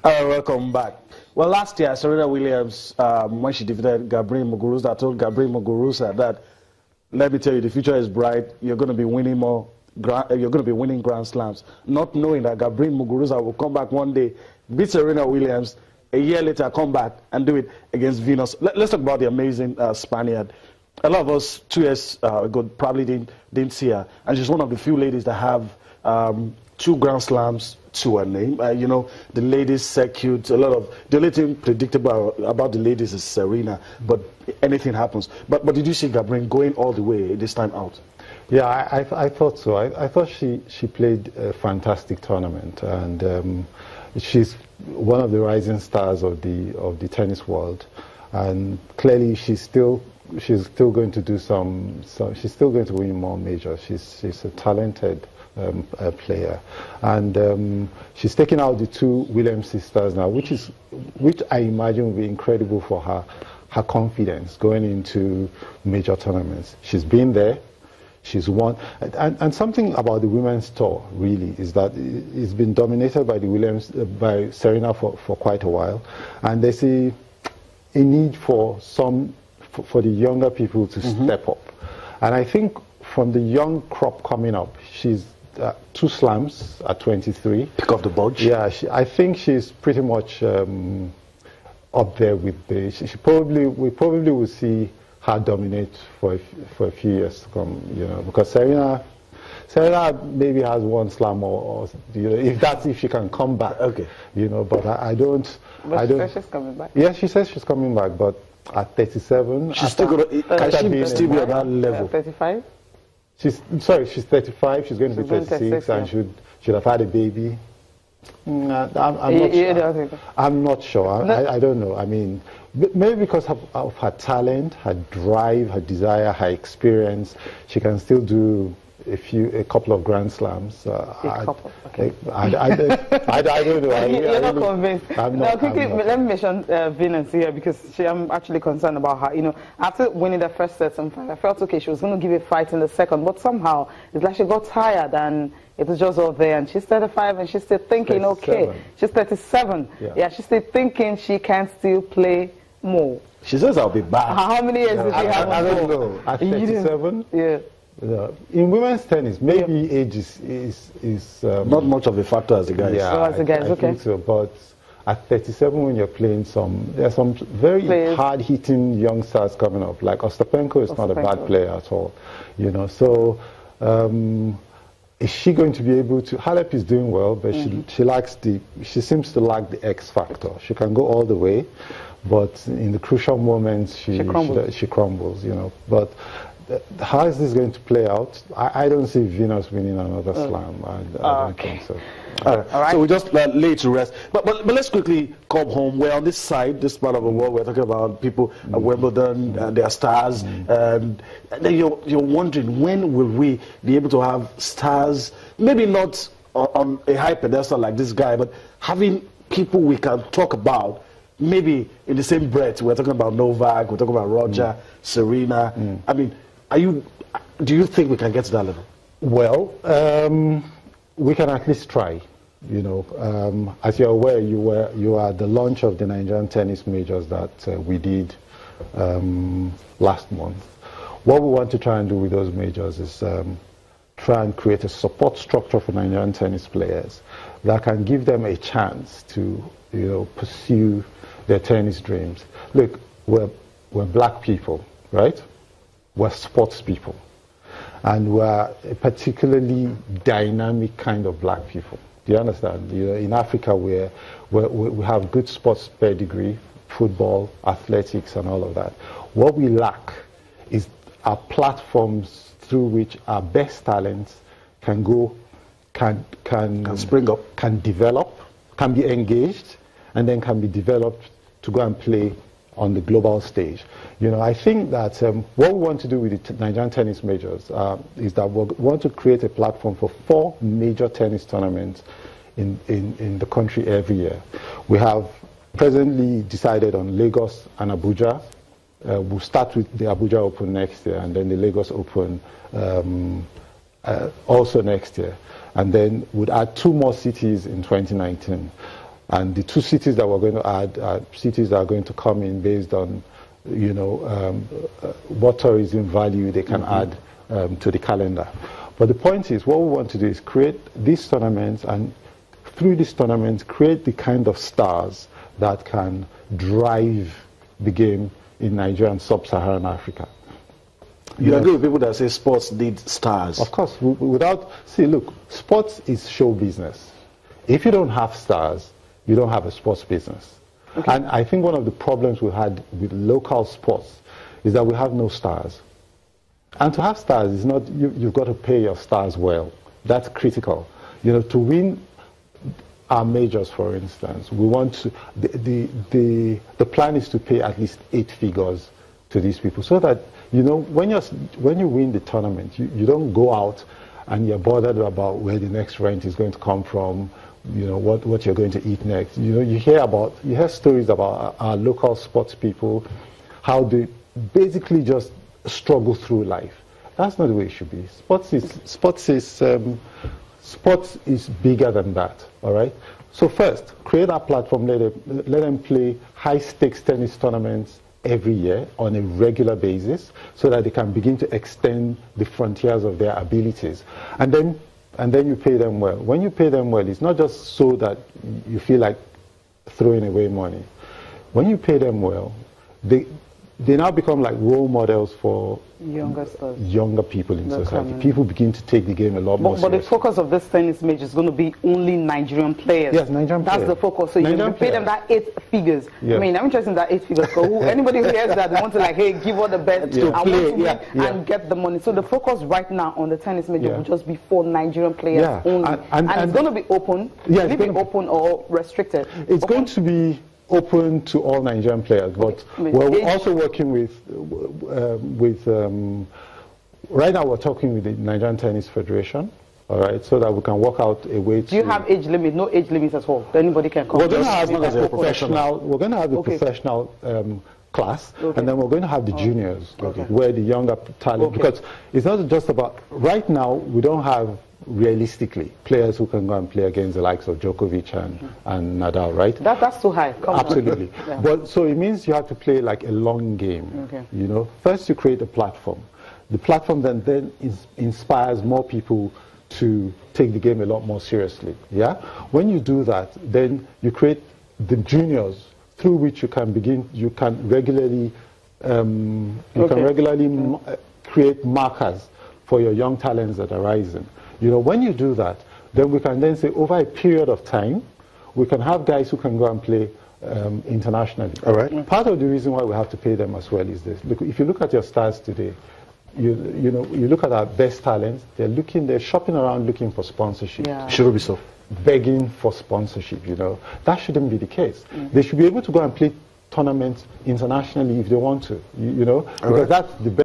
Welcome back. Well, last year, Serena Williams, when she defeated Gabriel Muguruza, told Gabriel Muguruza that, let me tell you, the future is bright. You're going to be winning Grand Slams. Not knowing that Gabriel Muguruza will come back one day, beat Serena Williams, a year later come back and do it against Venus. Let's talk about the amazing Spaniard. A lot of us 2 years ago probably didn't see her, and she's one of the few ladies that have 2 Grand Slams to her name. You know, the ladies circuit, the only thing predictable about the ladies is Serena, but anything happens. But did you see Gabriel going all the way this time out? Yeah, I thought so. I thought she played a fantastic tournament, and she's one of the rising stars of the tennis world, and clearly she's still going to do she's still going to win more majors. She's a talented player, and she's taking out the 2 Williams sisters now, which I imagine will be incredible for her confidence going into major tournaments. She's been there. She's won, and something about the women's tour really is that it's been dominated by by Serena for quite a while, and there's a need for the younger people to step up, and I think from the young crop coming up, she's 2 slams at 23. Pick up the bunch. Yeah, I think she's pretty much up there with we probably will see her dominate for a few years to come, you know, because Serena maybe has 1 slam or you know, if she can come back, okay, you know, but I don't. But she says she's coming back. Yeah, she says she's coming back, but at 37, she's still going to still be at that level. 35. She's 35. She's going to be 36, and should have had a baby. I'm not sure. I don't know. I mean, maybe because of her talent, her drive, her desire, her experience, she can still do a couple of Grand Slams. Okay. I don't know. You're not convinced. Quickly, let me mention Venus here, because I'm actually concerned about her. You know, after winning the first set and I felt okay, she was going to give a fight in the second, but somehow it's like she got tired and it was just all there. And she's 35 and she's still thinking, 37. Okay, she's 37. Yeah, she's still thinking she can still play more. She says I'll be back. How many years did she have? I don't know. At 37? Yeah. In women's tennis, maybe age is not much of a factor as the guys. Yeah, as the guys, I think so. But at 37, when you're playing there's some very hard-hitting young stars coming up. Like Ostapenko is not a bad player at all, you know. So is she going to be able to? Halep is doing well, but she seems to lack the X factor. She can go all the way, but in the crucial moments she crumbles, you know. But how is this going to play out? I don't see Venus winning another slam. I don't think so. All right. So we just lay to rest. But let's quickly come home. We're on this side, this part of the world. We're talking about people at Wimbledon and their stars. And then you're wondering, when will we be able to have stars? Maybe not on a high pedestal like this guy, but having people we can talk about. Maybe in the same breath. We're talking about Novak. We're talking about Roger, Serena. I mean, do you think we can get to that level? Well, we can at least try. You know, as you're aware, you are at the launch of the Nigerian tennis majors that we did last month. What we want to try and do with those majors is try and create a support structure for Nigerian tennis players that can give them a chance to, you know, pursue their tennis dreams. Look, we're black people, right? We're sports people. And we're a particularly dynamic kind of black people. Do you understand? You know, in Africa, we have good sports pedigree, football, athletics, and all of that. What we lack is our platforms through which our best talents can spring up, can develop, can be engaged, and then can be developed to go and play on the global stage. You know, I think that what we want to do with the Nigerian tennis majors is that we want to create a platform for 4 major tennis tournaments in the country every year. We have presently decided on Lagos and Abuja. We'll start with the Abuja Open next year, and then the Lagos Open also next year. And then we'd add 2 more cities in 2019. And the 2 cities that we're going to add are cities that are going to come in based on, you know, what tourism value they can add to the calendar. But the point is, what we want to do is create these tournaments, and through these tournaments, create the kind of stars that can drive the game in Nigeria and sub-Saharan Africa. You agree with people that say sports need stars? Of course. See, look, sports is show business. If you don't have stars, you don't have a sports business. Okay. And I think one of the problems we had with local sports is that we have no stars. And to have stars is not, you've got to pay your stars well. That's critical. You know, to win our majors, for instance, we want to, the plan is to pay at least 8 figures to these people, so that, you know, when you win the tournament, you don't go out and you're bothered about where the next rent is going to come from, you know, what you're going to eat next. You know, you hear stories about our local sports people, how they basically just struggle through life. That's not the way it should be. Sports is bigger than that. All right. So first, create a platform. Let them play high-stakes tennis tournaments every year on a regular basis, so that they can begin to extend the frontiers of their abilities. And then you pay them well. When you pay them well, it's not just so that you feel like throwing away money. When you pay them well, they now become like role models for younger people in society. People begin to take the game a lot more seriously. But the focus of this tennis match is going to be only Nigerian players. Yes, Nigerian players. That's the focus. So you pay them that 8 figures. Yeah. I mean, I'm interested in that 8 figures. So anybody who hears that, they want to like, hey, give all the best and get the money. So the focus right now on the tennis major will just be for Nigerian players only. And it's going to be open. Yeah, will it be open or restricted? It's going to be open to all Nigerian players, but we're also working with right now we're talking with the Nigerian Tennis Federation, all right, so that we can work out a way to... Do you have age limit? No age limit at all? Anybody can come? We're going to have a professional. We're going to have the professional class, and then we're going to have the juniors, where the younger talent, because it's not just about, right now we don't have realistically players who can go and play against the likes of Djokovic and Nadal, right? That's too high. Absolutely. But so it means you have to play like a long game. You know, first you create a platform. The platform then inspires more people to take the game a lot more seriously. Yeah. When you do that, then you create the juniors through which you can regularly create markers for your young talents that are rising. You know, when you do that, then we can then say over a period of time, we can have guys who can go and play internationally. All right. Part of the reason why we have to pay them as well is this. Look, if you look at your stars today, you look at our best talents, they're shopping around looking for sponsorship. Yeah. Shouldn't be so. Begging for sponsorship, you know. That shouldn't be the case. They should be able to go and play tournaments internationally if they want to, you know, because that's the best.